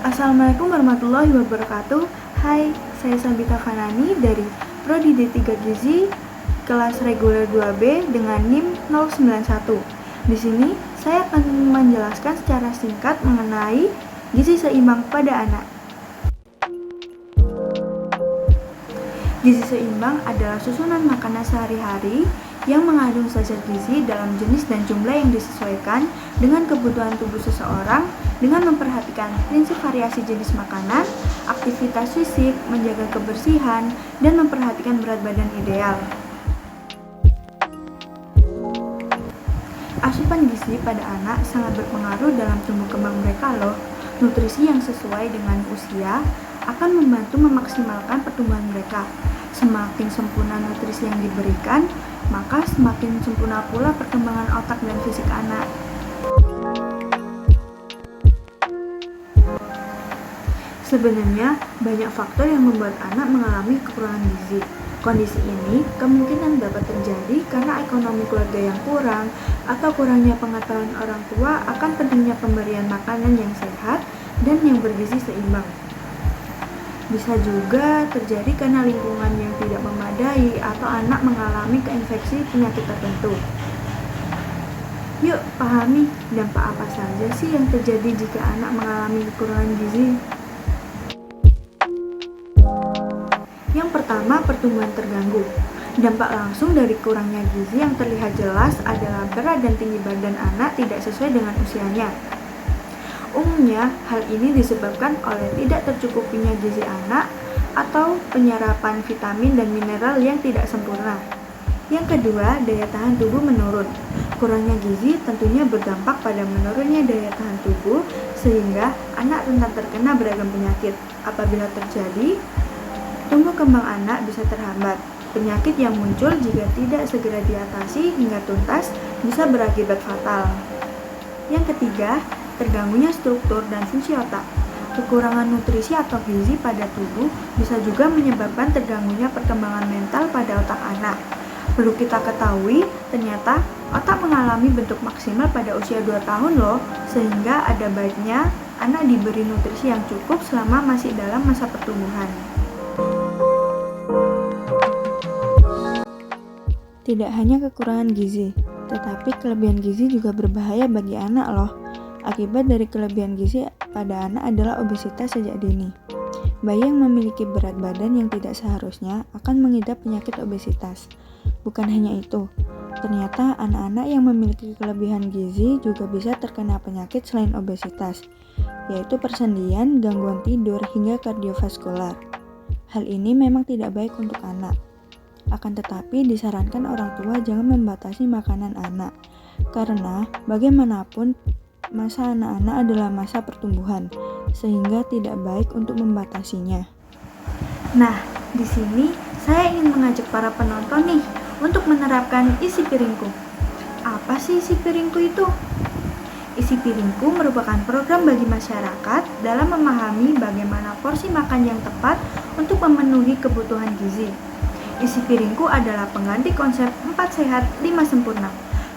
Assalamualaikum warahmatullahi wabarakatuh. Hai, saya Sabita Fanani dari Prodi D3 Gizi kelas reguler 2B dengan NIM 091. Di sini saya akan menjelaskan secara singkat mengenai gizi seimbang pada anak. Gizi seimbang adalah susunan makanan sehari-hari yang mengandung zat gizi dalam jenis dan jumlah yang disesuaikan dengan kebutuhan tubuh seseorang dengan memperhatikan prinsip variasi jenis makanan, aktivitas fisik, menjaga kebersihan, dan memperhatikan berat badan ideal. Asupan gizi pada anak sangat berpengaruh dalam tumbuh kembang mereka loh. Nutrisi yang sesuai dengan usia akan membantu memaksimalkan pertumbuhan mereka. Semakin sempurna nutrisi yang diberikan, maka semakin sempurna pula perkembangan otak dan fisik anak. Sebenarnya, banyak faktor yang membuat anak mengalami kekurangan gizi. Kondisi ini kemungkinan dapat terjadi karena ekonomi keluarga yang kurang atau kurangnya pengetahuan orang tua akan pentingnya pemberian makanan yang sehat dan yang bergizi seimbang. Bisa juga terjadi karena lingkungan yang tidak memadai atau anak mengalami keinfeksi penyakit tertentu. Yuk pahami dampak apa saja sih yang terjadi jika anak mengalami kekurangan gizi. Yang pertama, pertumbuhan terganggu. Dampak langsung dari kurangnya gizi yang terlihat jelas adalah berat dan tinggi badan anak tidak sesuai dengan usianya. Umumnya, hal ini disebabkan oleh tidak tercukupinya gizi anak atau penyerapan vitamin dan mineral yang tidak sempurna. Yang kedua, daya tahan tubuh menurun. Kurangnya gizi tentunya berdampak pada menurunnya daya tahan tubuh sehingga anak rentan terkena beragam penyakit. Apabila terjadi, tumbuh kembang anak bisa terhambat. Penyakit yang muncul jika tidak segera diatasi hingga tuntas bisa berakibat fatal. Yang ketiga, terganggunya struktur dan fungsi otak. Kekurangan nutrisi atau gizi pada tubuh bisa juga menyebabkan terganggunya perkembangan mental pada otak anak. Perlu kita ketahui, ternyata otak mengalami bentuk maksimal pada usia 2 tahun loh, sehingga ada baiknya anak diberi nutrisi yang cukup selama masih dalam masa pertumbuhan. Tidak hanya kekurangan gizi, tetapi kelebihan gizi juga berbahaya bagi anak loh. Akibat dari kelebihan gizi pada anak adalah obesitas sejak dini. Bayi yang memiliki berat badan yang tidak seharusnya akan mengidap penyakit obesitas. Bukan hanya itu, ternyata anak-anak yang memiliki kelebihan gizi juga bisa terkena penyakit selain obesitas, yaitu persendian, gangguan tidur, hingga kardiovaskular. Hal ini memang tidak baik untuk anak. Akan tetapi disarankan orang tua jangan membatasi makanan anak, karena bagaimanapun masa anak-anak adalah masa pertumbuhan, sehingga tidak baik untuk membatasinya. Nah, di sini saya ingin mengajak para penonton nih untuk menerapkan isi piringku. Apa sih isi piringku itu? Isi piringku merupakan program bagi masyarakat dalam memahami bagaimana porsi makan yang tepat untuk memenuhi kebutuhan gizi. Isi piringku adalah pengganti konsep 4 sehat 5 sempurna.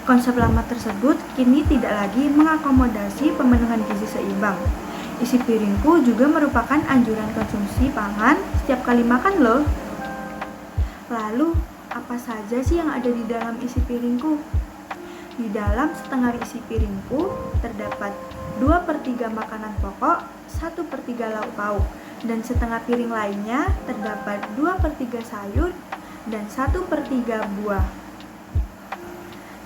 Konsep lama tersebut kini tidak lagi mengakomodasi pemenuhan gizi seimbang. Isi piringku juga merupakan anjuran konsumsi pangan setiap kali makan loh. Lalu, apa saja sih yang ada di dalam isi piringku? Di dalam setengah isi piringku terdapat 2/3 makanan pokok, 1/3 lauk pauk, dan setengah piring lainnya terdapat 2/3 sayur dan 1/3 buah.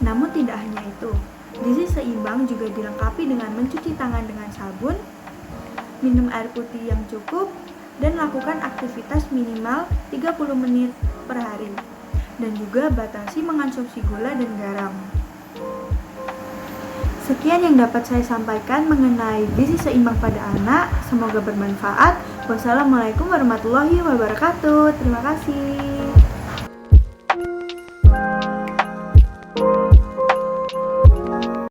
Namun tidak hanya itu, gizi seimbang juga dilengkapi dengan mencuci tangan dengan sabun, minum air putih yang cukup, dan lakukan aktivitas minimal 30 menit per hari. Dan juga batasi mengonsumsi gula dan garam. Sekian yang dapat saya sampaikan mengenai gizi seimbang pada anak. Semoga bermanfaat. Wassalamualaikum warahmatullahi wabarakatuh. Terima kasih.